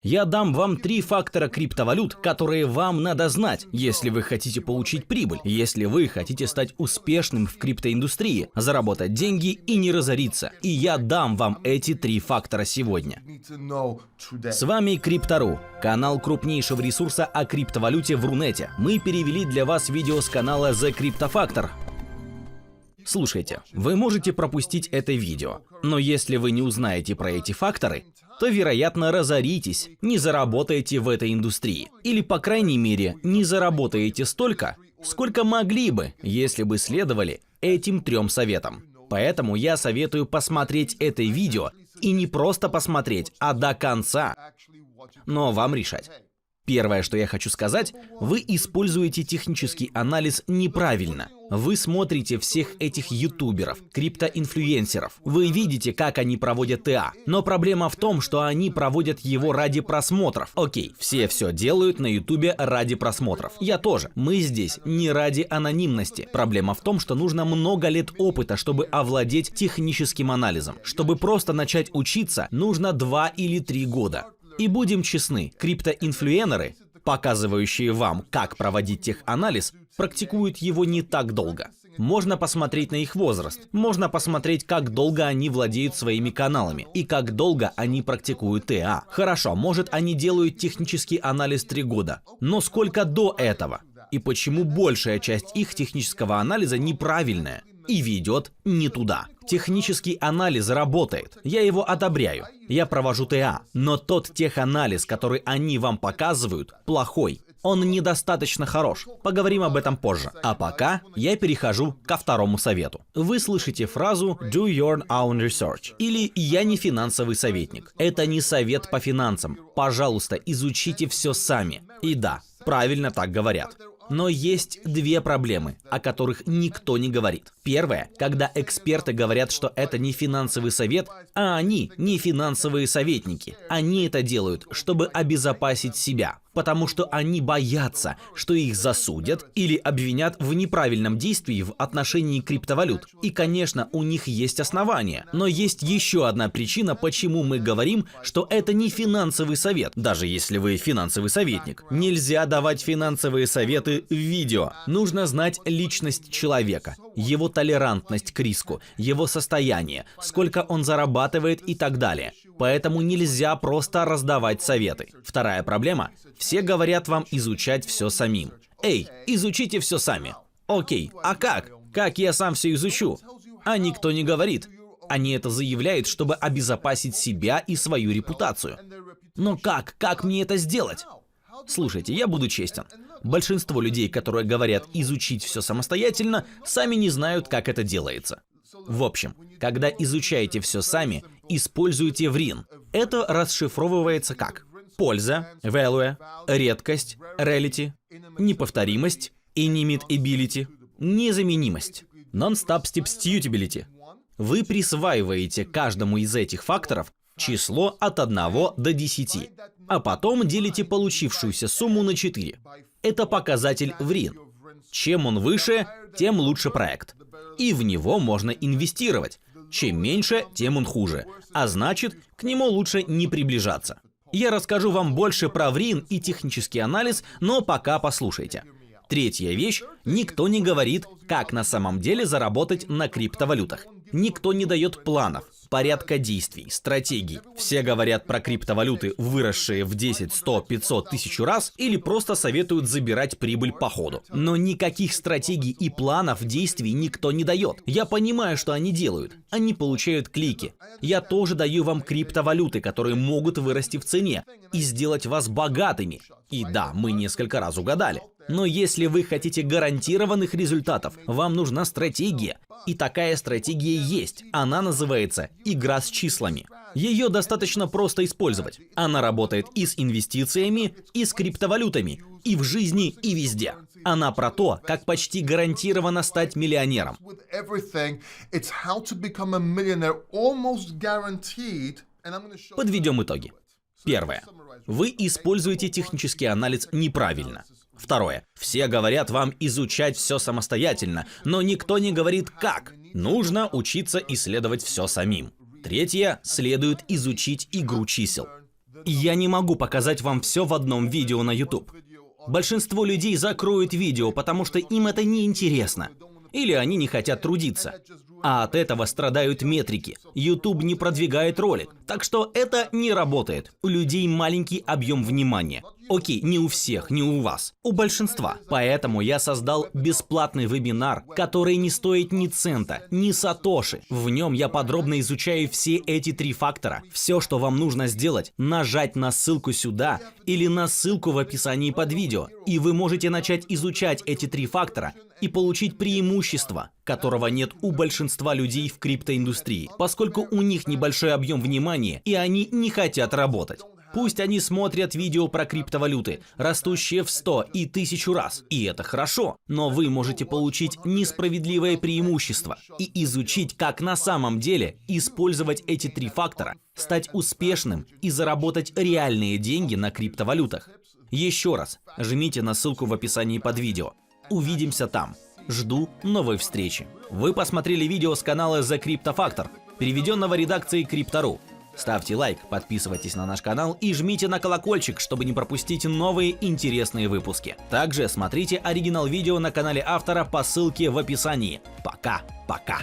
Я дам вам 3 фактора криптовалют, которые вам надо знать, если вы хотите получить прибыль, если вы хотите стать успешным в криптоиндустрии, заработать деньги и не разориться. И я дам вам эти 3 фактора сегодня. С вами Крипто.ру, канал крупнейшего ресурса о криптовалюте в Рунете. Мы перевели для вас видео с канала The Crypto Factor. Слушайте, вы можете пропустить это видео, но если вы не узнаете про эти факторы, то, вероятно, разоритесь, не заработаете в этой индустрии. Или, по крайней мере, не заработаете столько, сколько могли бы, если бы следовали этим 3 советам. Поэтому я советую посмотреть это видео, и не просто посмотреть, а до конца. Но вам решать. Первое, что я хочу сказать, вы используете технический анализ неправильно. Вы смотрите всех этих ютуберов, криптоинфлюенсеров. Вы видите, как они проводят ТА. Но проблема в том, что они проводят его ради просмотров. Окей, все делают на ютубе ради просмотров. Я тоже. Мы здесь не ради анонимности. Проблема в том, что нужно много лет опыта, чтобы овладеть техническим анализом. Чтобы просто начать учиться, нужно 2 или 3 года. И будем честны, криптоинфлюенеры, показывающие вам, как проводить теханализ, практикуют его не так долго. Можно посмотреть на их возраст, можно посмотреть, как долго они владеют своими каналами и как долго они практикуют ТА. Хорошо, может, они делают технический анализ 3 года, но сколько до этого? И почему большая часть их технического анализа неправильная и ведет не туда? Технический анализ работает, я его одобряю, я провожу ТА, но тот теханализ, который они вам показывают, плохой. Он недостаточно хорош. Поговорим об этом позже. А пока я перехожу ко 2 совету. Вы слышите фразу «do your own research» или «я не финансовый советник». Это не совет по финансам. Пожалуйста, изучите все сами. И да, правильно так говорят. Но есть 2 проблемы, о которых никто не говорит. Первое, когда эксперты говорят, что это не финансовый совет, а они не финансовые советники. Они это делают, чтобы обезопасить себя. Потому что они боятся, что их засудят или обвинят в неправильном действии в отношении криптовалют. И, конечно, у них есть основания. Но есть еще одна причина, почему мы говорим, что это не финансовый совет, даже если вы финансовый советник. Нельзя давать финансовые советы в видео. Нужно знать личность человека, его толерантность к риску, его состояние, сколько он зарабатывает и так далее. Поэтому нельзя просто раздавать советы. Вторая проблема. Все говорят вам изучать все самим. Эй, изучите все сами. Окей, а как? Как я сам все изучу? А никто не говорит. Они это заявляют, чтобы обезопасить себя и свою репутацию. Но как? Как мне это сделать? Слушайте, я буду честен. Большинство людей, которые говорят изучить все самостоятельно, сами не знают, как это делается. В общем, когда изучаете все сами, используйте VRIN. Это расшифровывается как польза, value, редкость, rarity, неповторимость, inimitability, незаменимость, non-stop substitutability. Вы присваиваете каждому из этих факторов число от 1 до 10, а потом делите получившуюся сумму на 4. Это показатель VRIN. Чем он выше, тем лучше проект. И в него можно инвестировать. Чем меньше, тем он хуже. А значит, к нему лучше не приближаться. Я расскажу вам больше про VRIN и технический анализ, но пока послушайте. Третья вещь. Никто не говорит, как на самом деле заработать на криптовалютах. Никто не дает планов, порядка действий, стратегий. Все говорят про криптовалюты, выросшие в 10, 100, 500, 1000 раз, или просто советуют забирать прибыль по ходу. Но никаких стратегий и планов действий никто не дает. Я понимаю, что они делают. Они получают клики. Я тоже даю вам криптовалюты, которые могут вырасти в цене и сделать вас богатыми. И да, мы несколько раз угадали. Но если вы хотите гарантированных результатов, вам нужна стратегия. И такая стратегия есть. Она называется «игра с числами». Ее достаточно просто использовать. Она работает и с инвестициями, и с криптовалютами, и в жизни, и везде. Она про то, как почти гарантированно стать миллионером. Подведем итоги. Первое. Вы используете технический анализ неправильно. Второе. Все говорят вам изучать все самостоятельно, но никто не говорит как. Нужно учиться исследовать все самим. Третье. Следует изучить игру чисел. Я не могу показать вам все в одном видео на YouTube. Большинство людей закроют видео, потому что им это не интересно. Или они не хотят трудиться. А от этого страдают метрики. YouTube не продвигает ролик, так что это не работает. У людей маленький объем внимания. Окей, не у всех, не у вас, у большинства. Поэтому я создал бесплатный вебинар, который не стоит ни цента, ни сатоши. В нем я подробно изучаю все эти 3 фактора. Все, что вам нужно сделать, нажать на ссылку сюда или на ссылку в описании под видео. И вы можете начать изучать эти 3 фактора и получить преимущество, которого нет у большинства людей в криптоиндустрии, поскольку у них небольшой объем внимания и они не хотят работать. Пусть они смотрят видео про криптовалюты, растущие в 100 и 1000 раз, и это хорошо, но вы можете получить несправедливое преимущество и изучить, как на самом деле использовать эти 3 фактора, стать успешным и заработать реальные деньги на криптовалютах. Еще раз, жмите на ссылку в описании под видео. Увидимся там. Жду новой встречи. Вы посмотрели видео с канала The Crypto Factor, переведенного редакцией Crypto.ru. Ставьте лайк, подписывайтесь на наш канал и жмите на колокольчик, чтобы не пропустить новые интересные выпуски. Также смотрите оригинал видео на канале автора по ссылке в описании. Пока-пока.